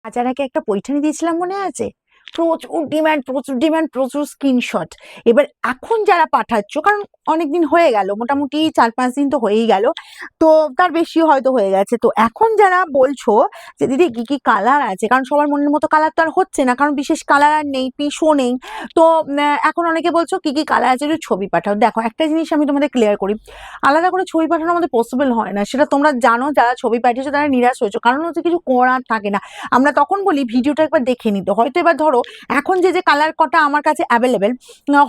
হাজার একে একটা পৈঠানি দিয়েছিলাম মনে আছে? প্রচুর ডিমান্ড, প্রচুর ডিমান্ড, প্রচুর স্ক্রিনশট। এবার এখন যারা পাঠাচ্ছ, কারণ অনেকদিন হয়ে গেল, মোটামুটি ৪-৫ দিন তো হয়েই গেল। তো তার বেশিও হয়তো হয়ে গেছে। তো এখন যারা বলছো যে দিদি কি, কি কালার আছে? কারণ সবার মনের মতো কালার তো আর হচ্ছে না। কারণ বিশেষ কালার আর নেই, পিসও নেই। তো এখন অনেকে বলছো কি, কি কালার আছে একটু ছবি পাঠাও। দেখো একটা জিনিস আমি তোমাদের ক্লিয়ার করি। আলাদা করে ছবি পাঠানো আমাদের পসিবল হয় না। সেটা তোমরা জানো, যারা ছবি পাঠিয়েছো তারা নিরাশ হয়েছো। কারণ হচ্ছে কিছু করার থাকে না। আমরা তখন বলি ভিডিওটা একবার দেখে নিতে। হয়তো এবার ধরো এখন যে কালার কটা আমার কাছে অ্যাভেলেবেল,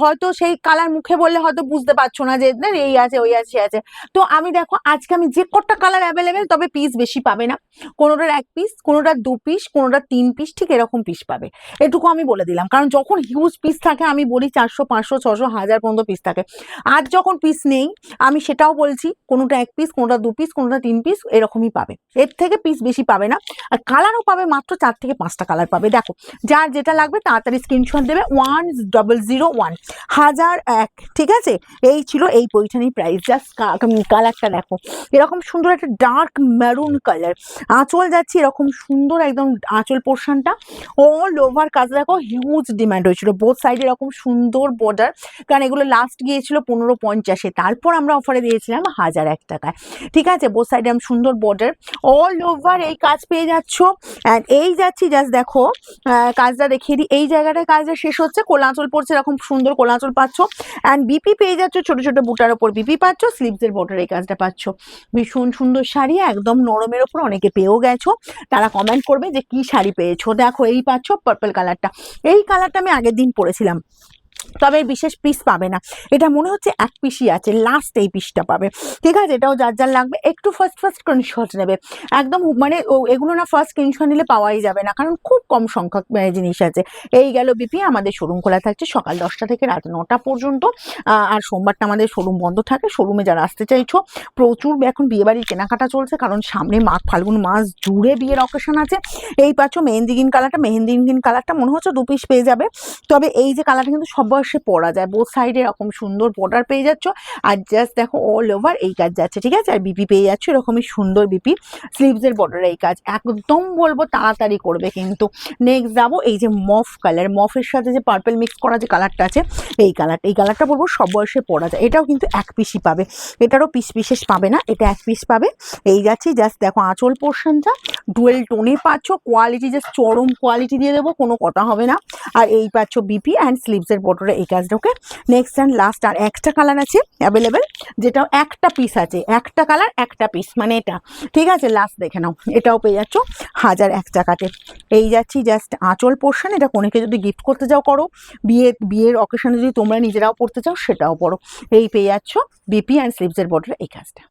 হয়তো সেই কালার মুখে বললে হয়তো বুঝতে পারছো না যে এই আছে, ওই আছে, আছে। তো আমি দেখো আজকে আমি যে কটা কালার অ্যাভেলেবেল, তবে পিস বেশি পাবে না। কোনোটার 1 পিস, কোনোটার 2 পিস, কোনোটার 3 পিস, ঠিক এরকম পিস পাবে। এটুকু আমি বলে দিলাম। কারণ যখন হিউজ পিস থাকে আমি বলি 400, 500, 600, 1000 পর্যন্ত পিস থাকে। আর যখন পিস নেই আমি সেটাও বলছি, কোনোটা 1 পিস, কোনোটা 2 পিস, কোনোটা 3 পিস, এরকমই পাবে। এর থেকে পিস বেশি পাবে না। আর কালারও পাবে মাত্র 4 থেকে 5টা কালার পাবে। দেখো যার যেটা লাগবে তাড়াতাড়ি স্ক্রিনশট দেবে 1001 1001, ঠিক আছে? এই ছিল এই পৈঠানির প্রাইস। জাস্ট কালারটা দেখো, এরকম সুন্দর একটা ডার্ক মেরুন কালার। আঁচল যাচ্ছে এরকম সুন্দর, একদম আঁচল পোর্শনটা অল ওভার কাজ দেখো, হিউজ ডিমান্ড হয়েছিল। বোথ সাইডে এরকম সুন্দর বর্ডার, কারণ এগুলো লাস্ট গিয়েছিল 1550-এ, তারপর আমরা অফারে দিয়েছিলাম 1001 টাকায়, ঠিক আছে? বোথ সাইডে আমি সুন্দর বর্ডার, অল ওভার এই কাজ পেয়ে যাচ্ছ। অ্যান্ড এই যাচ্ছি, জাস্ট দেখো কাজটা দেখিয়ে দিই। এই জায়গাটায় কাজটা শেষ হচ্ছে, কোলাঁচল পড়ছে, এরকম সুন্দর কোলাঁচল পাচ্ছ। অ্যান্ড বিপি পেয়ে যাচ্ছ, ছোট ছোট বুটার ওপর বিপি পাচ্ছ, স্লিভসের বর্ডার এই কাজটা পাচ্ছ। ভীষণ সুন্দর শাড়ি, একদম নরমের ওপর। অনেকে পেয়েও গেছো, তারা কমেন্ট করবে যে কি শাড়ি পেয়েছো। দেখো এই পাচ্ছ পার্পল কালারটা, এই কালারটা আমি আগের দিন পরেছিলাম, তবে বিশেষ পিস পাবে না। এটা মনে হচ্ছে 1 পিসই আছে, লাস্ট এই পিসটা পাবে, ঠিক আছে? এটাও যার যার লাগবে একটু ফার্স্ট স্ক্রিনশট নেবে। একদম মানে এগুলো না ফার্স্ট স্ক্রিনশট নিলে পাওয়াই যাবে না, কারণ খুব কম সংখ্যক জিনিস আছে। এই গেল বিপি। আমাদের শোরুম খোলা থাকছে সকাল 10টা থেকে রাত 9টা পর্যন্ত। আর সোমবারটা আমাদের শোরুম বন্ধ থাকে। শোরুমে যারা আসতে চাইছো, প্রচুর এখন বিয়েবাড়ির কেনাকাটা চলছে, কারণ সামনে মাঘ ফাল্গুন মাস জুড়ে বিয়ের অকেশন আছে। এই পাচ্ছ মেহেন্দি গ্রিন কালারটা, মেহেন্দি গ্রিন কালারটা মনে হচ্ছে 2 পিস পেয়ে যাবে। তবে এই যে কালারটা কিন্তু সব বয়সে পরা যায়। বোথ সাইডে এরকম সুন্দর বর্ডার পেয়ে যাচ্ছ। আর জাস্ট দেখো অল ওভার এই কাজ যাচ্ছে, ঠিক আছে? আর বিপি পেয়ে যাচ্ছ এরকমই সুন্দর বিপি, স্লিভসের বর্ডার এই কাজ। একদম বলবো তাড়াতাড়ি করবে কিন্তু। নেক্সট যাবো এই যে মফ কালার, মফের সাথে যে পার্পল মিক্স করা যে কালারটা আছে, এই কালারটা বলবো সব বয়সে পরা যায়। এটাও কিন্তু 1 পিসই পাবে, এটারও পিস বিশেষ পাবে না, এটা 1 পিস পাবে। এই যাচ্ছি, জাস্ট দেখো আঁচল পোর্শনটা ডুয়েল টোনে পাচ্ছ, কোয়ালিটি জাস্ট চরম কোয়ালিটি দিয়ে দেবো, কোনো কথা হবে না। আর এই পাচ্ছ বিপি অ্যান্ড স্লিভসের বর্ডারে এই কাজটা। ওকে, নেক্সট অ্যান্ড লাস্ট আর একটা কালার আছে অ্যাভেলেবেল, যেটাও একটা পিস আছে, একটা কালার একটা পিস, মানে এটা, ঠিক আছে? লাস্ট দেখে নাও, এটাও পেয়ে যাচ্ছ 1001 টাকাতে। এই যাচ্ছি, জাস্ট আঁচল পোর্শন, এটা কোনেকে যদি গিফট করতে যাও করো, বিয়ের অকেশনে যদি তোমরা নিজেরাও পড়তে চাও সেটাও পড়ো। এই পেয়ে যাচ্ছ বিপি অ্যান্ড স্লিভসের বর্ডারে এই কাজটা।